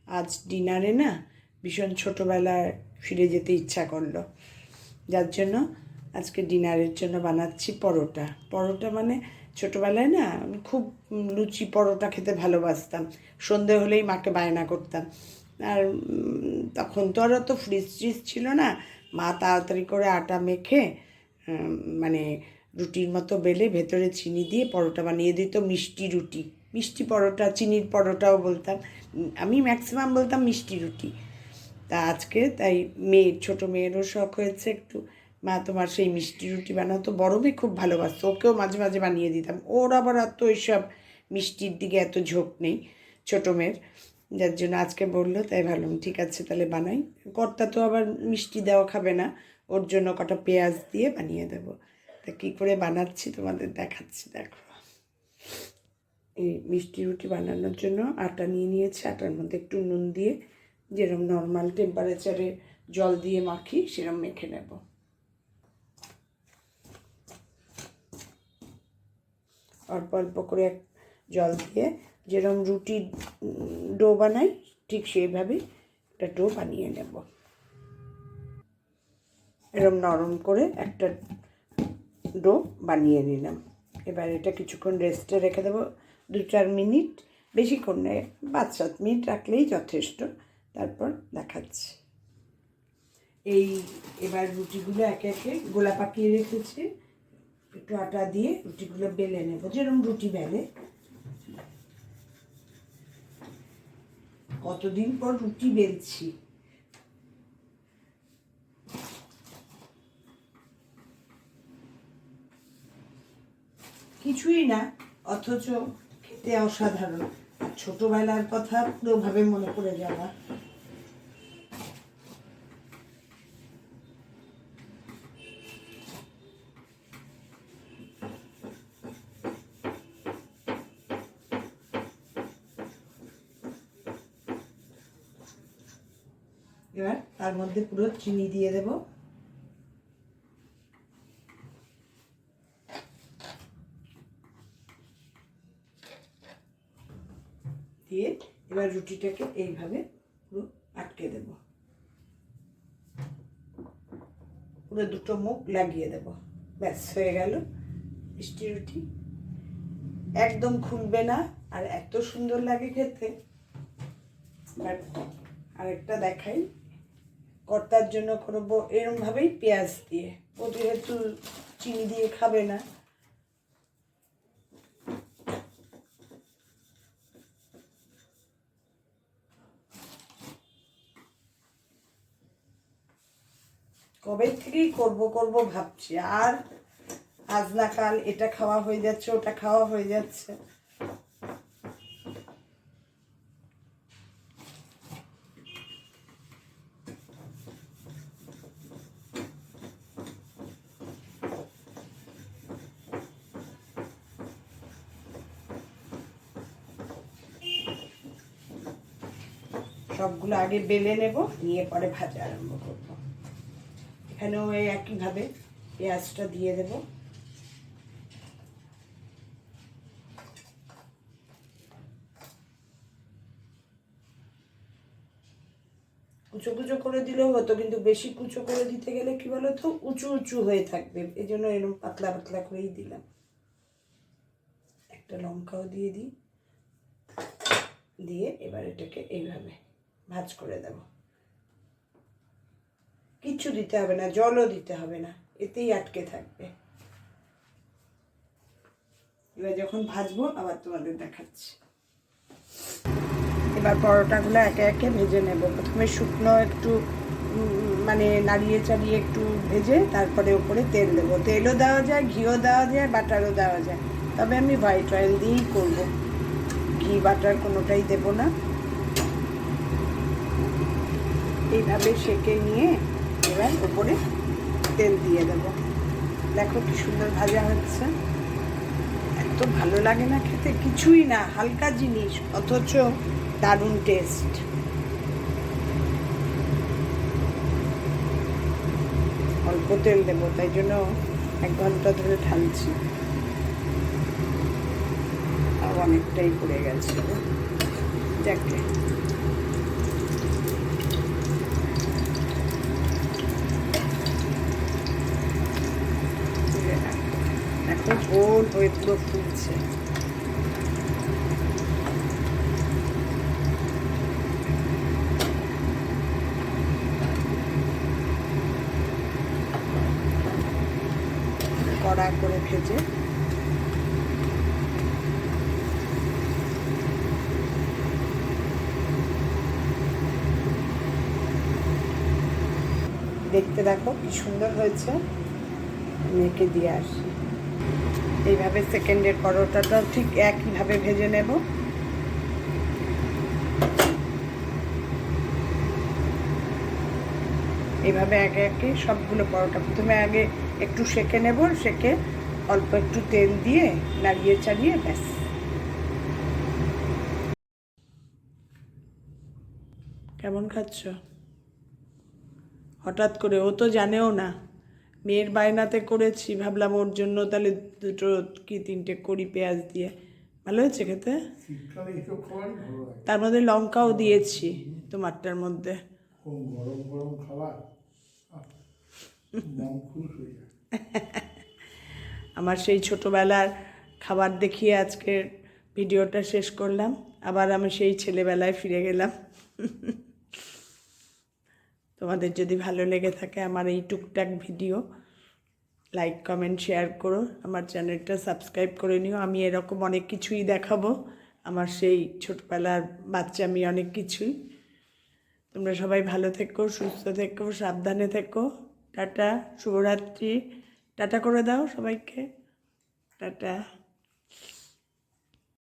আজ ডিনারে না ভীষণ ছোটোবেলায় ফিরে যেতে ইচ্ছা করলো, যার জন্য আজকে ডিনারের জন্য বানাচ্ছি পরোটা। পরোটা মানে ছোটোবেলায় না আমি খুব লুচি পরোটা খেতে ভালোবাসতাম। সন্ধে হলেই মাকে বায়না করতাম। আর তখন তো আর অত ফ্রিজ ট্রিজ ছিল না। মা তাড়াতাড়ি করে আটা মেখে মানে রুটির মতো বেলে ভেতরে চিনি দিয়ে পরোটা বানিয়ে দিত। মিষ্টি রুটি, মিষ্টি পরোটা, চিনির পরোটাও বলতাম। আমি ম্যাক্সিমাম বলতাম মিষ্টি রুটি। তা আজকে তাই ছোটো মেয়েরও শখ হয়েছে একটু, মা তোমার সেই মিষ্টি রুটি বানাতো। বড় মেয়ে খুব ভালোবাসতো, ওকেও মাঝে মাঝে বানিয়ে দিতাম। ওর আবার এত এইসব মিষ্টির দিকে এত ঝোঁক নেই ছোটো মেয়ের, যার জন্য আজকে বললো, তাই ভাবলাম ঠিক আছে তাহলে বানাই। কর্তা তো আবার মিষ্টি দেওয়া খাবে না, ওর জন্য কটা পেঁয়াজ দিয়ে বানিয়ে দেবো। তা কী করে বানাচ্ছি তোমাদের দেখাচ্ছি, দেখো। এই মিষ্টি রুটি বানানোর জন্য আটা নিয়ে নিয়েছি। আটার মধ্যে একটু নুন দিয়ে যেরকম নর্মাল টেম্পারেচারে জল দিয়ে মাখি সেরকম মেখে নেব। অল্প অল্প করে জল দিয়ে যেরকম রুটির ডো বানাই ঠিক সেইভাবেই একটা ডো বানিয়ে নেব। এরকম নরম করে একটা ডো বানিয়ে নিলাম। এবার এটা কিছুক্ষণ রেস্টে রেখে দেবো, 2-4 মিনিট, বেশিক্ষণ নেই, 5-7 মিনিট রাখলেই যথেষ্ট। তারপর দেখাচ্ছি। এবার রুটিগুলো একে একে গোলা পাকিয়ে রেখেছি, একটু আটা দিয়ে রুটিগুলো বেলে নেব যেরকম রুটি বেলে। কতদিন পর রুটি বেলছি। কিছুই না, অথচ খেতে অসাধারণ। ছোটবেলার কথা পুরোভাবে মনে পড়ে যাওয়া। এবার তার মধ্যে পুরো চিনি দিয়ে দেব। দিয়ে এবার রুটিটাকে এইভাবে পুরো আটকে দেব, পুরো দুটো মুখ লাগিয়ে দেব। ব্যাস হয়ে গেল মিষ্টি রুটি। একদম খুলবে না, আর এত সুন্দর লাগে খেতে। আরেকটা দেখাই, কর্তার জন্য করবো এরমভাবেই পেঁয়াজ দিয়ে। ও যেহেতু চিনি দিয়ে খাবে না, কবে থেকেই করব ভাবছি, আর আজ না কাল এটা খাওয়া হয়ে যাচ্ছে, ওটা খাওয়া হয়ে যাচ্ছে। সবগুলো আগে বেলে নেব, নিয়ে পরে ভাজা আরম্ভ করব। এখানেও এই একইভাবে পেঁয়াজটা দিয়ে দেব। কুচো কুচো করে দিলেও হতো, কিন্তু বেশি কুচো করে দিতে গেলে কি বলো তো, উঁচু উঁচু হয়ে থাকবে। এই জন্য এরকম পাতলা পাতলা করেই দিলাম। একটা লঙ্কাও দিয়ে দিই, দিয়ে এবার এটাকে এইভাবে ভাজ করে দেব। কিচ্ছু দিতে হবে না, জলও দিতে হবে না, এতেই আটকে থাকবে। এবার যখন ভাজবো আবার তোমাদের দেখাচ্ছি। এবার পরোটাগুলো একে একে ভেজে নেব। প্রথমে শুকনো একটু মানে নাড়িয়ে চাড়িয়ে একটু ভেজে তারপরে ওপরে তেল দেবো। তেলও দেওয়া যায়, ঘিও দেওয়া যায়, বাটারও দেওয়া যায়, তবে আমি হোয়াইট অয়েল দিয়েই করবো, ঘি বাটার কোনোটাই দেব না। এইভাবে সেঁকে নিয়ে এবার ওপরে তেল দিয়ে দেব। দেখো কি সুন্দর ভাজা হচ্ছে, এত ভালো লাগে না খেতে, কিছুই না, হালকা জিনিস অথচ দারুণ টেস্ট। অল্প তেল দেবো, তাই জন্য 1 ঘন্টা ধরে ঢালছি, আর অনেকটাই পড়ে গেছে। যাকে গোল হয়ে পুরো ফুলছে। কড়া করে ভেজে দেখতে দেখো কি সুন্দর হয়েছে। মেখে দিয়ে আসি। এইভাবে সেকেন্ডের পরোটাটাও ঠিক একইভাবে ভেজে নেব। এইভাবে একে একে সবগুলো পরোটা প্রথমে আগে একটু সেঁকে নেব, সেঁকে অল্প একটু তেল দিয়ে নাড়িয়ে চাড়িয়ে ব্যাস। কেমন খাচ্ছ? হঠাৎ করে, ও তো জানেও না। মেয়ের বায়নাতে করেছি, ভাবলাম ওর জন্য তাহলে দুটো কি তিনটে করি পেঁয়াজ দিয়ে। ভালো হয়েছে খেতে। তার মধ্যে লঙ্কাও দিয়েছি তোমারটার মধ্যে। গরম গরম খাবার মন খুশ হয়ে যায়। আমার সেই ছোটোবেলার খাবার দেখিয়ে আজকের ভিডিওটা শেষ করলাম। আবার আমি সেই ছেলেবেলায় ফিরে গেলাম। তোমাদের যদি ভালো লেগে থাকে আমার এই টুকটাক ভিডিও, লাইক কমেন্ট শেয়ার করো, আমার চ্যানেলটা সাবস্ক্রাইব করে নিও। আমি এরকম অনেক কিছুই দেখাবো, আমার সেই ছোটবেলার বাচ্চামি অনেক কিছুই। তোমরা সবাই ভালো থেকো, সুস্থ থেকো, সাবধানে থেকো। টাটা, শুভরাত্রি। টাটা করে দাও সবাইকে। টাটা।